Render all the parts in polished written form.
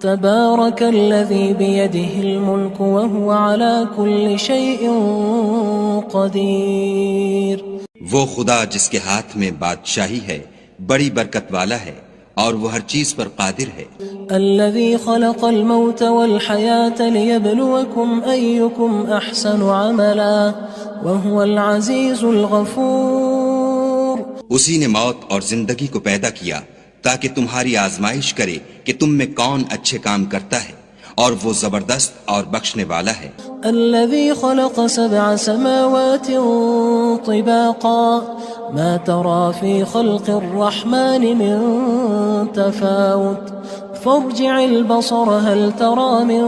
تبارك الذي بيده الملك وهو على كل شيء قدير. وہ خدا جس کے ہاتھ میں بادشاہی ہے بڑی برکت والا ہے اور وہ ہر چیز پر قادر ہے. الذي خلق الموت والحياة ليبلوكم أيكم أحسن عملا وهو العزيز الغفور. اسی نے موت اور زندگی کو پیدا کیا تاکہ تمہاری آزمائش کرے کہ تم میں کون اچھے کام کرتا ہے اور وہ زبردست اور بخشنے والا ہے. الذي خلق 7 سماوات طباقا ما ترى في خلق الرحمن من تفاوت فارجع البصر هل ترى من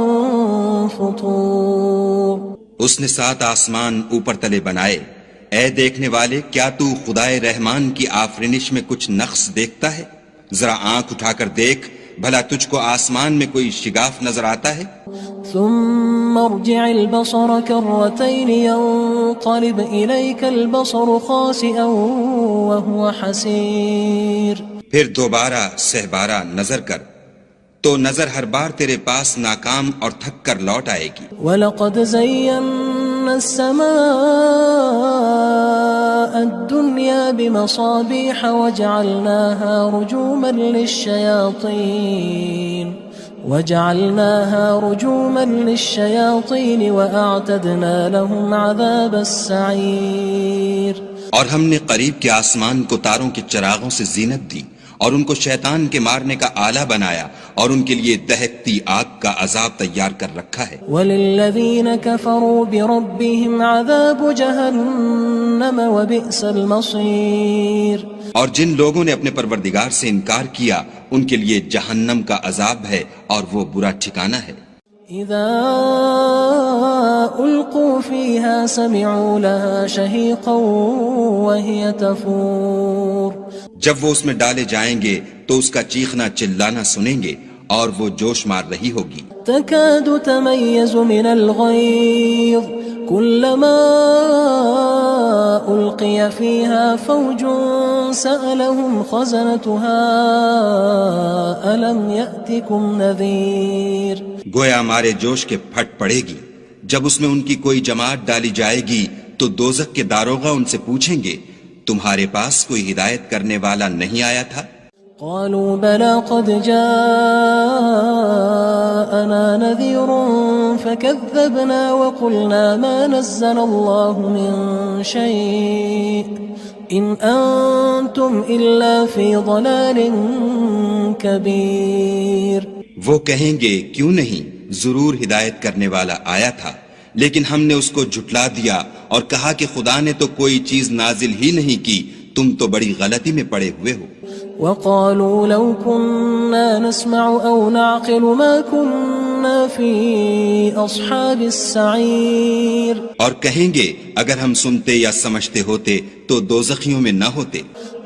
فطور. اس نے 7 آسمان اوپر تلے بنائے. اے دیکھنے والے، کیا تو خدائے رحمان کی آفرینش میں کچھ نقص دیکھتا ہے؟ ذرا آنکھ اٹھا کر دیکھ، بھلا تجھ کو آسمان میں کوئی شگاف نظر آتا ہے؟ ثم ارجع البصر كرتين ينقلب إليك البصر خاسئا وهو حسير. پھر دوبارہ سہبارہ نظر کر تو نظر ہر بار تیرے پاس ناکام اور تھک کر لوٹ آئے گی. وَلَقَدْ زَيَّنَّا السَّمَاءَ الدُّنْيَا بِمَصَابِيحَ وَجَعَلْنَاهَا رُجُومًا لِلشَّيَاطِينِ وَأَعْتَدْنَا لَهُمْ عَذَابَ السَّعِيرِ. اور ہم نے قریب کے آسمان کو تاروں کے چراغوں سے زینت دی اور ان کو شیطان کے مارنے کا آلہ بنایا اور ان کے لیے دہکتی آگ کا عذاب تیار کر رکھا ہے. وَلِلَّذِينَ كَفَرُوا بِرَبِّهِمْ عَذَابُ جَهَنَّمَ وَبِئْسَ الْمَصِيرُ. اور جن لوگوں نے اپنے پروردگار سے انکار کیا ان کے لیے جہنم کا عذاب ہے اور وہ برا ٹھکانہ ہے. اذا القوا فيها سمعوا لها شهيقا وهي تفور. جب وہ اس میں ڈالے جائیں گے تو اس کا چیخنا چلانا سنیں گے اور وہ جوش مار رہی ہوگی. تكاد تميز من الغيظ كلما ألقي فيها فوج سألهم خزنتها ألم يأتكم نذير. گویا مارے جوش کے پھٹ پڑے گی. جب اس میں ان کی کوئی جماعت ڈالی جائے گی تو دوزخ کے داروغہ ان سے پوچھیں گے تمہارے پاس کوئی ہدایت کرنے والا نہیں آیا تھا؟ قالوا بلى قد جاءنا نذير فكذبنا وقلنا ما نزل الله من شيء إن أنتم إلا في ضلال كبير. وہ کہیں گے کیوں نہیں، ضرور ہدایت کرنے والا آیا تھا، لیکن ہم نے اس کو جھٹلا دیا اور کہا کہ خدا نے تو کوئی چیز نازل ہی نہیں کی، تم تو بڑی غلطی میں پڑے ہوئے ہو. وقالوا لو كنا نسمع أو نعقل ما كنا في أصحاب السعير. اور کہیں گے اگر ہم سنتے یا سمجھتے ہوتے تو دوزخیوں میں نہ ہوتے.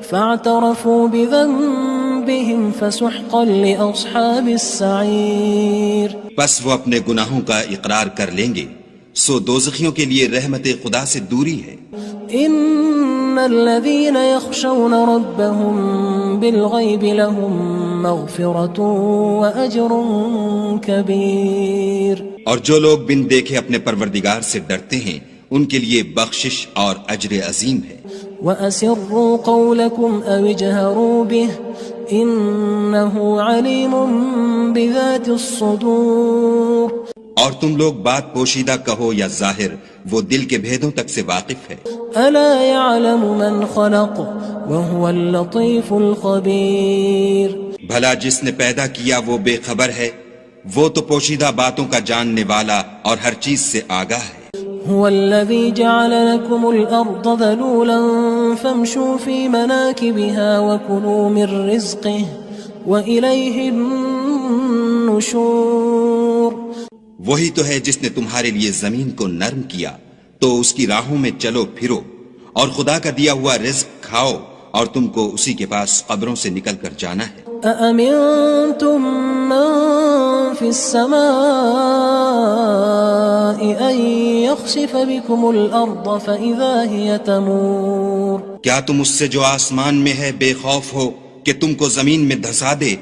فاعترفوا بذنبهم فسحقا لأصحاب السعير. بس وہ اپنے گناہوں کا اقرار کر لیں گے، سو دوزخیوں کے لیے رحمت خدا سے دوری ہے. ان الذين يخشون ربهم بالغيب لهم مغفرة واجر كبير. اور جو لوگ بن دیکھے اپنے پروردگار سے ڈرتے ہیں ان کے لیے بخشش اور اجر عظیم ہے. واسروا قولكم او اجهروا به انه عليم بذات الصدور. اور تم لوگ بات پوشیدہ کہو یا ظاہر، وہ دل کے بھیدوں تک سے واقف ہے. الا يعلم من خلق وهو اللطيف الخبير. بھلا جس نے پیدا کیا وہ بے خبر ہے، وہ تو پوشیدہ باتوں کا جاننے والا اور ہر چیز سے آگاہ ہے. هو الذي جعل لكم الأرض ذلولا فامشوا في مناكبها وكلوا من رزقه وإليه النشور. وہی تو ہے جس نے تمہارے لیے زمین کو نرم کیا تو اس کی راہوں میں چلو پھرو اور خدا کا دیا ہوا رزق کھاؤ اور تم کو اسی کے پاس قبروں سے نکل کر جانا ہے. أأمنتم من في السماء أن يخسف بكم الأرض فإذا هي تمور. کیا تم اس سے جو آسمان میں ہے بے خوف ہو کہ تم کو زمین میں دھسا دے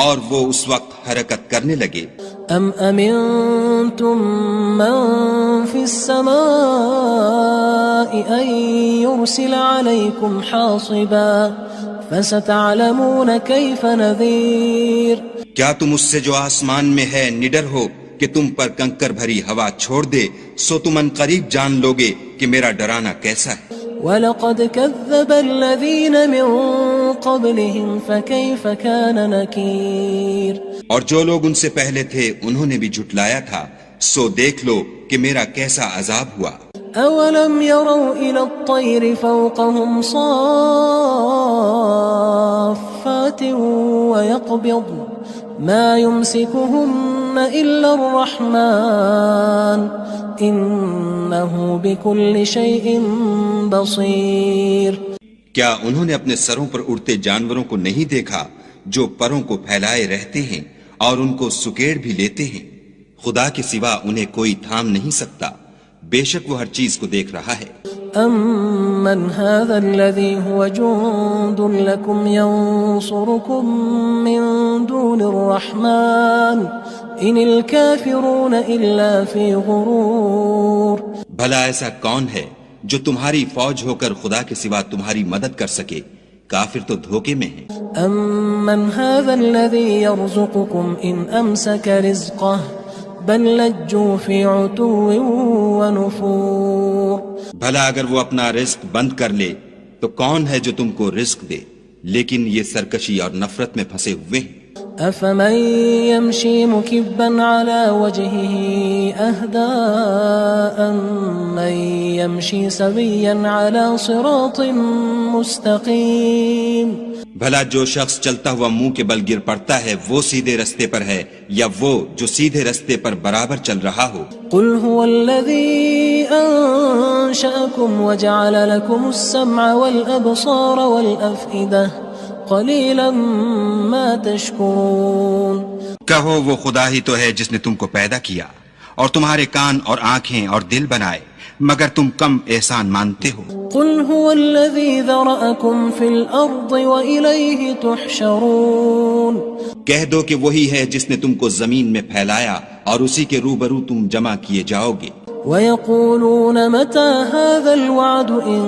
اور وہ اس وقت حرکت کرنے لگے. ام امنتم من في السماء ان يرسل عليكم حاصبا فستعلمون كيف نذير. کیا تم اس سے جو آسمان میں ہے نڈر ہو کہ تم پر کنکر بھری ہوا چھوڑ دے؟ سو تم ان قریب جان لوگے کہ میرا ڈرانا کیسا ہے. وَلَقَدْ كَذَّبَ الَّذِينَ مِن قَبْلِهِمْ فَكَيْفَ كَانَ نَكِيرٌ. اور جو لوگ ان سے پہلے تھے انہوں نے بھی جھٹلایا تھا، سو دیکھ لو کہ میرا کیسا عذاب ہوا. أَوَلَمْ يَرَوْا إِلَى الطَّيْرِ فَوْقَهُمْ صَافَّاتٍ وَيَقْبِضْنَ مَا يُمْسِكُهُنَّ إِلَّا الرَّحْمَنُ إِنَّهُ بِكُلِّ شَيْءٍ بَصِيرٌ. کیا انہوں نے اپنے سروں پر اڑتے جانوروں کو نہیں دیکھا جو پروں کو پھیلائے رہتے ہیں اور ان کو سکیڑ بھی لیتے ہیں؟ خدا کے سوا انہیں کوئی تھام نہیں سکتا، بے شک وہ ہر چیز کو دیکھ رہا ہے. أَمَّنْ هَذَا الَّذِي هُوَ جُندٌ لَكُمْ يَنصُرُكُم مِّن دُونِ الرَّحْمَنِ إِنِ الْكَافِرُونَ إِلَّا فِي غُرُورٍ. بھلا ایسا کون ہے جو تمہاری فوج ہو کر خدا کے سوا تمہاری مدد کر سکے؟ کافر تو دھوکے میں ہیں. أَمَّنْ هَذَا الَّذِي يَرْزُقُكُمْ إِنْ أَمْسَكَ رِزْقَهُ بل لجوا فی عتو ونفور. بھلا اگر وہ اپنا رزق بند کر لے تو کون ہے جو تم کو رزق دے؟ لیکن یہ سرکشی اور نفرت میں پھنسے ہوئے ہیں. افمن يمشي مكبا على وجهه اهدى أمن يمشي سويا على صراط مستقيم. بھلا جو شخص چلتا ہوا منہ کے بل گر پڑتا ہے وہ سیدھے رستے پر ہے یا وہ جو سیدھے رستے پر برابر چل رہا ہو؟ قل هو الذي أنشأكم وجعل لكم السمع والأبصار والأفئدة قلیلا ما تشکرون. کہو وہ خدا ہی تو ہے جس نے تم کو پیدا کیا اور تمہارے کان اور آنکھیں اور دل بنائے، مگر تم کم احسان مانتے ہو. قل هو الذي ذرأكم في الأرض وإليه تحشرون. کہہ دو کہ وہی ہے جس نے تم کو زمین میں پھیلایا اور اسی کے روبرو تم جمع کیے جاؤ گے. وَيَقُولُونَ مَتَى هَذَا الْوَعْدُ إِن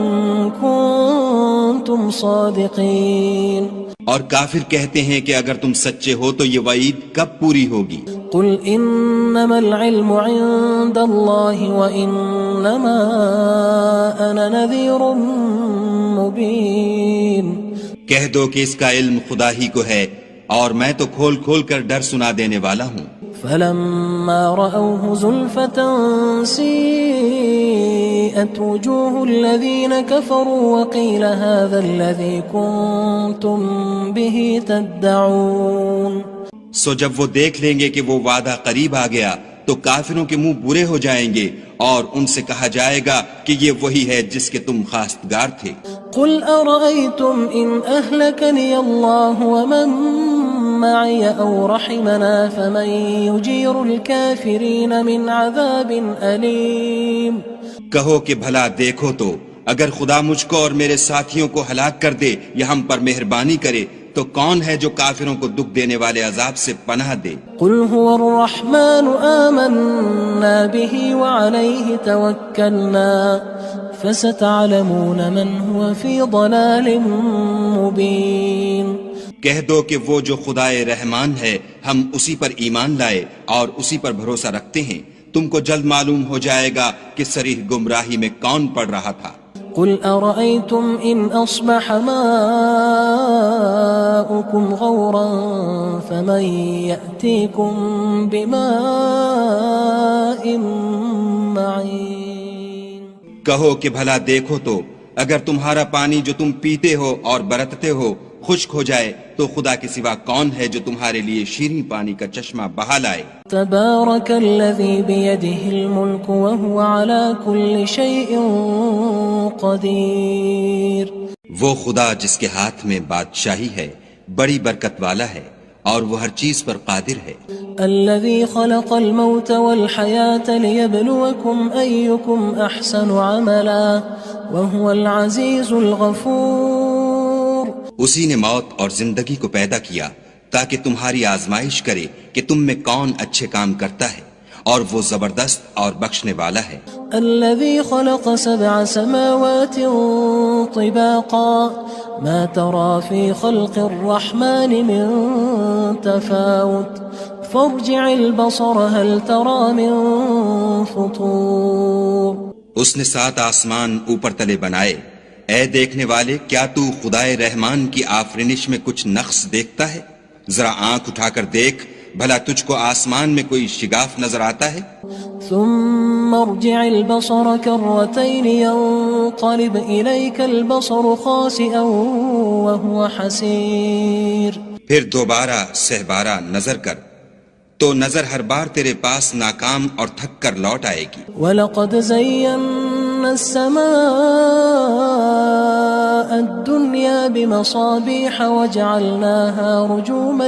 كُنتُمْ صَادِقِينَ. اور کافر کہتے ہیں کہ اگر تم سچے ہو تو یہ وعید کب پوری ہوگی؟ قُلْ إِنَّمَا الْعِلْمُ عِندَ اللَّهِ وَإِنَّمَا أَنَا نَذِيرٌ مُبِينٌ. کہہ دو کہ اس کا علم خدا ہی کو ہے اور میں تو کھول کھول کر ڈر سنا دینے والا ہوں. فلما رأوه زلفة سيئت وجوه الذين كفروا وقيل هذا الذي كنتم به تدعون. سو جب وہ دیکھ لیں گے کہ وہ وعدہ قریب آ گیا تو کافروں کے منہ برے ہو جائیں گے اور ان سے کہا جائے گا کہ یہ وہی ہے جس کے تم خواستگار تھے. قل أرأيتم إن أهلكني الله ومن معي أو رحمنا فمن يجير الكافرين من عذاب أليم. کہو کہ بھلا دیکھو تو اگر خدا مجھ کو اور میرے ساتھیوں کو ہلاک کر دے یا ہم پر مہربانی کرے تو کون ہے جو کافروں کو دکھ دینے والے عذاب سے پناہ دے؟ قل هو الرحمن آمنا به وعليه توكلنا فستعلمون من هو في ضلال مبين. کہہ دو کہ وہ جو خدائے رحمان ہے ہم اسی پر ایمان لائے اور اسی پر بھروسہ رکھتے ہیں، تم کو جلد معلوم ہو جائے گا کہ صریح گمراہی میں کون پڑ رہا تھا. قل أرأيتم إن أصبح ماؤكم غورا فمن يأتيكم بماء معين. کہو کہ بھلا دیکھو تو اگر تمہارا پانی جو تم پیتے ہو اور برتتے ہو خشک ہو جائے تو خدا کے سوا کون ہے جو تمہارے لیے شیریں پانی کا چشمہ بہا لائے. تبارك الذي بيده الملك وهو على كل شيء قدير. وہ خدا جس کے ہاتھ میں بادشاہی ہے بڑی برکت والا ہے اور وہ ہر چیز پر قادر ہے. الذي خلق الموت والحياة ليبلوكم أيكم أحسن عملا وهو العزيز الغفور. اسی نے موت اور زندگی کو پیدا کیا تاکہ تمہاری آزمائش کرے کہ تم میں کون اچھے کام کرتا ہے، اور وہ زبردست اور بخشنے والا ہے۔ الذي خلق 7 سماوات طباقا ما ترى في خلق الرحمن من تفاوت فارجع البصر هل ترى من فطور۔ اس نے 7 آسمان اوپر تلے بنائے، اے دیکھنے والے کیا تو خدائے رحمان کی آفرینش میں کچھ نقص دیکھتا ہے؟ ذرا آنکھ اٹھا کر دیکھ، بھلا تجھ کو آسمان میں کوئی شگاف نظر آتا ہے؟ ثم ارجع البصر كرتين ينقلب إليك البصر خاسئا وهو حسير۔ پھر دوبارہ سہبارہ نظر کر تو نظر ہر بار تیرے پاس ناکام اور تھک کر لوٹ آئے گی۔ وَلَقَدْ زَيَّنَّا السَّمَاءَ الدُّنْيَا بِمَصَابِيحَ وَجَعَلْنَاهَا رُجُومًا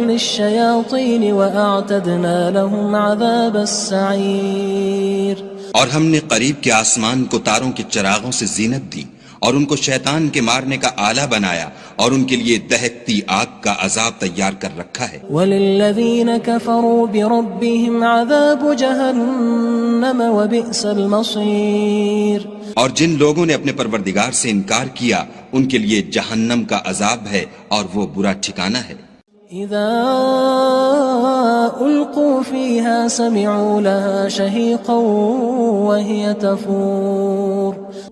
لِلشَّيَاطِينِ وَأَعْتَدْنَا لَهُمْ عَذَابَ السَّعِيرِ۔ اور ہم نے قریب کے آسمان کو تاروں کے چراغوں سے زینت دی، اور ان کو شیطان کے مارنے کا آلہ بنایا، اور ان کے لیے دہکتی آگ کا عذاب تیار کر رکھا ہے۔ وَلِلَّذِينَ كَفَرُوا بِرَبِّهِمْ عَذَابُ جَهَنَّمَ وَبِئْسَ الْمَصِيرُ۔ اور جن لوگوں نے اپنے پروردگار سے انکار کیا ان کے لیے جہنم کا عذاب ہے، اور وہ برا ٹھکانہ ہے۔ اذا القوا فيها سمعوا لها شهيقا وهي تفور۔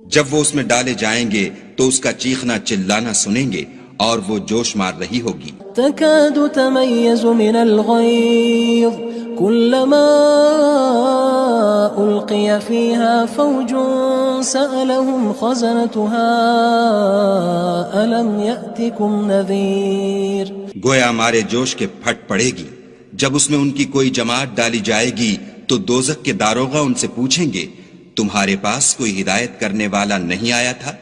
جب وہ اس میں ڈالے جائیں گے تو اس کا چیخنا چلانا سنیں گے، اور وہ جوش مار رہی ہوگی۔ تكاد تميز من الغيظ كلما ألقي فيها فوج سألهم خزنتها ألم يأتكم نذير۔ گویا ہمارے جوش کے پھٹ پڑے گی جب اس میں ان کی کوئی جماعت ڈالی جائے گی تو دوزخ کے داروغہ ان سے پوچھیں گے تمہارے پاس کوئی ہدایت کرنے والا نہیں آیا تھا؟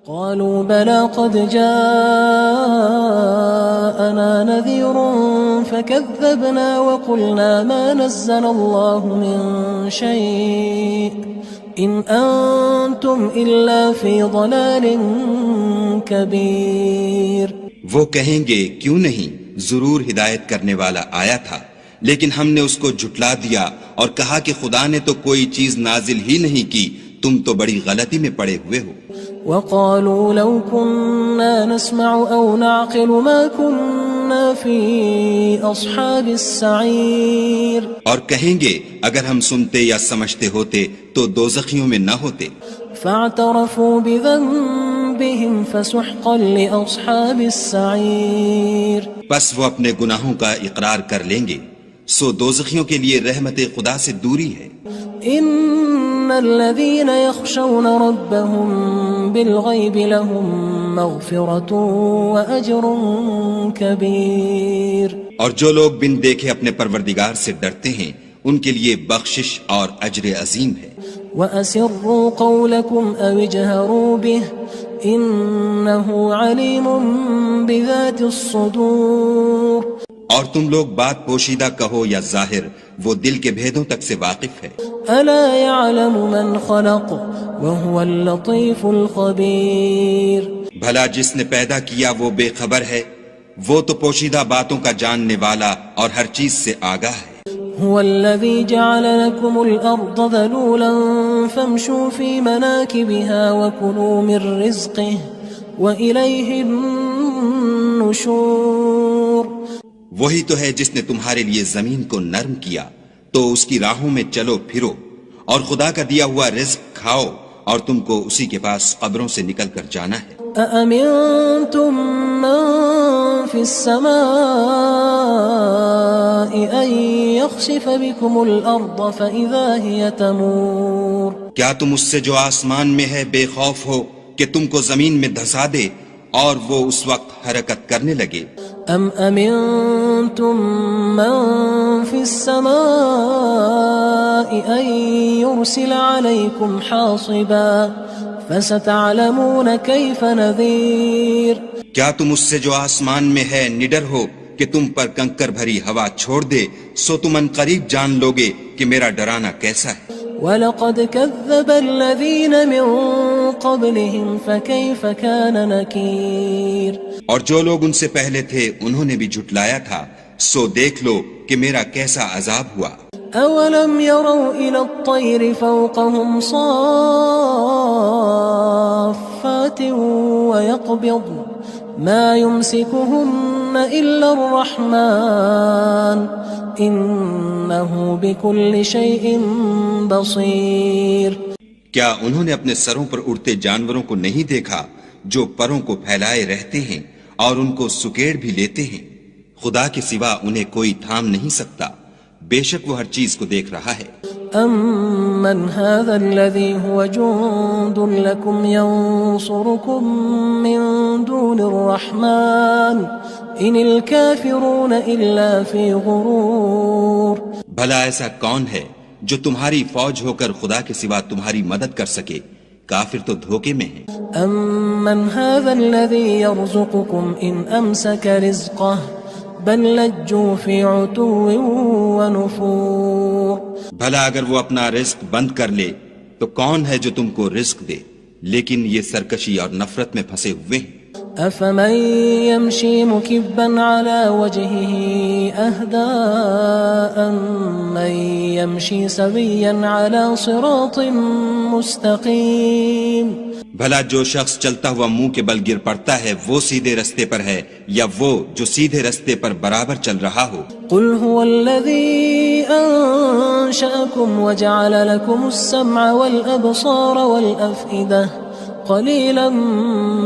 قالوا بلى قد جاءنا نذير فكذبنا وقلنا ما نزل الله من شيء إن أنتم إلا في ضلال كبير۔ وہ کہیں گے کیوں نہیں، ضرور ہدایت کرنے والا آیا تھا، لیکن ہم نے اس کو جھٹلا دیا اور کہا کہ خدا نے تو کوئی چیز نازل ہی نہیں کی، تم تو بڑی غلطی میں پڑے ہوئے ہو۔ وقالوا لو كنا نسمع أو نعقل ما كنا في أصحاب السعير۔ اور کہیں گے اگر ہم سنتے یا سمجھتے ہوتے تو دوزخیوں میں نہ ہوتے۔ فاعترفوا بذنبهم فسحقا لأصحاب السعير۔ بس وہ اپنے گناہوں کا اقرار کر لیں گے، سو دوزخیوں کے لیے رحمت خدا سے دوری ہے۔ ان الذين يخشون ربهم بالغيب لهم مغفرة واجر كبير۔ اور جو لوگ بن دیکھے اپنے پروردگار سے ڈرتے ہیں ان کے لیے بخشش اور اجر عظیم ہے۔ واسروا قولكم او اجهروا به انه عليم بذات الصدور۔ اور تم لوگ بات پوشیدہ کہو یا ظاہر، وہ دل کے بھیدوں تک سے واقف ہے۔ الا يعلم من خلق وهو اللطيف الخبير۔ بھلا جس نے پیدا کیا وہ بے خبر ہے، وہ تو پوشیدہ باتوں کا جاننے والا اور ہر چیز سے آگاہ ہے۔ هو الذي جعل لكم الأرض ذلولا فامشوا في مناكبها وكلوا من رزقه وإليه النشور۔ وہی تو ہے جس نے تمہارے لیے زمین کو نرم کیا تو اس کی راہوں میں چلو پھرو، اور خدا کا دیا ہوا رزق کھاؤ، اور تم کو اسی کے پاس قبروں سے نکل کر جانا ہے۔ أأمنتم من في السماء أن يخسف بكم الأرض فإذا هي تمور۔ کیا تم اس سے جو آسمان میں ہے بے خوف ہو کہ تم کو زمین میں دھسا دے اور وہ اس وقت حرکت کرنے لگے؟ ام امنتم من في السماء ان يرسل عليكم حاصبا فستعلمون كيف نذير۔ کیا تم اس سے جو آسمان میں ہے نڈر ہو کہ تم پر کنکر بھری ہوا چھوڑ دے، سو تم ان قریب جان لوگے کہ میرا ڈرانا کیسا ہے۔ وَلَقَدْ كَذَّبَ الَّذِينَ مِن قبلهم فكيف كان نكير اور جو لوگ ان سے پہلے تھے انہوں نے بھی جھٹلایا تھا، سو دیکھ لو کہ میرا کیسا عذاب ہوا۔ أولم يروا إلى الطير فوقهم صافات ويقبض ما يمسكهن إلا الرحمن إنه بكل شيء بصير۔ کیا انہوں نے اپنے سروں پر اڑتے جانوروں کو نہیں دیکھا جو پروں کو پھیلائے رہتے ہیں اور ان کو سکیڑ بھی لیتے ہیں؟ خدا کے سوا انہیں کوئی تھام نہیں سکتا، بے شک وہ ہر چیز کو دیکھ رہا ہے۔ أَمَّنْ هَذَا الَّذِي هُوَ جُندٌ لَكُمْ يَنصُرُكُم مِّن دُونِ الرَّحْمَنِ إِنِ الْكَافِرُونَ إِلَّا فِي غُرُورٍ۔ بھلا ایسا کون ہے جو تمہاری فوج ہو کر خدا کے سوا تمہاری مدد کر سکے؟ کافر تو دھوکے میں ہیں۔ أَمَّنْ هَذَا الَّذِي يَرْزُقُكُمْ إِنْ أَمْسَكَ رِزْقَهُ بل لجوا فی عتو ونفور۔ بھلا اگر وہ اپنا رزق بند کر لے تو کون ہے جو تم کو رزق دے، لیکن یہ سرکشی اور نفرت میں پھنسے ہوئے ہیں۔ افمن يمشي مكبا على وجهه اهدى أمن يمشي سويا على صراط مستقيم۔ بھلا جو شخص چلتا ہوا منہ کے بل گر پڑتا ہے وہ سیدھے رستے پر ہے یا وہ جو سیدھے رستے پر برابر چل رہا ہو؟ قل هو الذي أنشأكم وجعل لكم السمع والأبصار والأفئدة قلیلا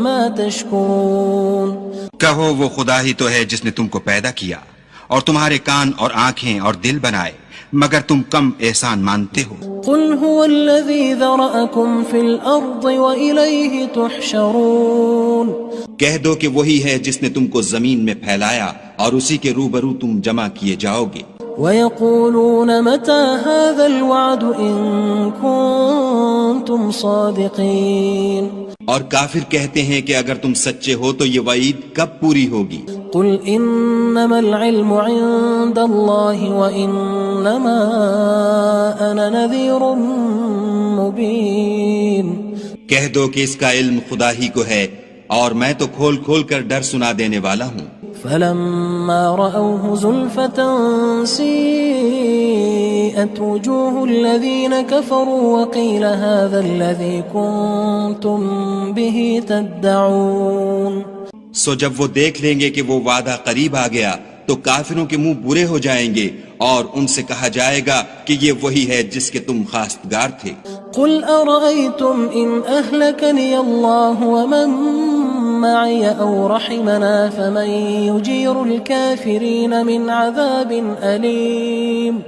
ما تشکرون۔ کہو وہ خدا ہی تو ہے جس نے تم کو پیدا کیا اور تمہارے کان اور آنکھیں اور دل بنائے، مگر تم کم احسان مانتے ہو۔ قل هو الذی ذرأکم فی الارض وإلیہ تحشرون۔ کہہ دو کہ وہی ہے جس نے تم کو زمین میں پھیلایا اور اسی کے روبرو تم جمع کیے جاؤ گے۔ وَيَقُولُونَ مَتَى هَذَا الْوَعْدُ إِن كُنتُمْ صَادِقِينَ۔ اور کافر کہتے ہیں کہ اگر تم سچے ہو تو یہ وعید کب پوری ہوگی؟ قُلْ إِنَّمَا الْعِلْمُ عِندَ اللَّهِ وَإِنَّمَا أَنَا نَذِيرٌ مُبِينٌ۔ کہہ دو کہ اس کا علم خدا ہی کو ہے اور میں تو کھول کھول کر ڈر سنا دینے والا ہوں۔ فلما رأوه زلفة سيئت وجوه الذين كفروا وقيل هذا الذي كنتم به تدعون۔ سو جب وہ دیکھ لیں گے کہ وہ وعدہ قریب آ گیا تو کافروں کے منہ برے ہو جائیں گے اور ان سے کہا جائے گا کہ یہ وہی ہے جس کے تم خواستگار تھے۔ قل أرأيتم إن أهلكني الله ومن معي أو رحمنا فمن يجير الكافرين من عذاب أليم۔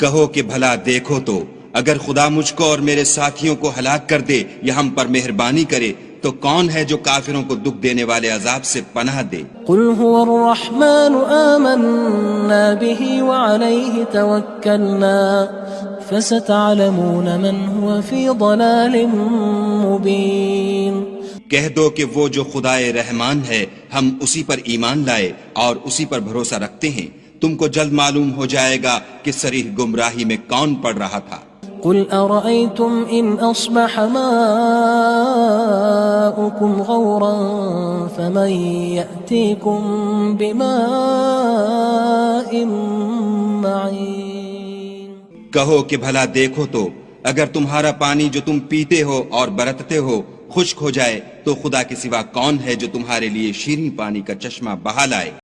کہو کہ بھلا دیکھو تو اگر خدا مجھ کو اور میرے ساتھیوں کو ہلاک کر دے یا ہم پر مہربانی کرے تو کون ہے جو کافروں کو دکھ دینے والے عذاب سے پناہ دے؟ قل هو الرحمن آمنا به وعليه توكلنا فستعلمون من هو في ضلال مبين۔ کہہ دو کہ وہ جو خدائے رحمان ہے ہم اسی پر ایمان لائے اور اسی پر بھروسہ رکھتے ہیں، تم کو جلد معلوم ہو جائے گا کہ صریح گمراہی میں کون پڑ رہا تھا۔ قل أرأيتم إن أصبح ماؤكم غورا فمن يأتيكم بماء معين۔ کہو کہ بھلا دیکھو تو اگر تمہارا پانی جو تم پیتے ہو اور برتتے ہو خشک ہو جائے تو خدا کے سوا کون ہے جو تمہارے لیے شیریں پانی کا چشمہ بہا لائے؟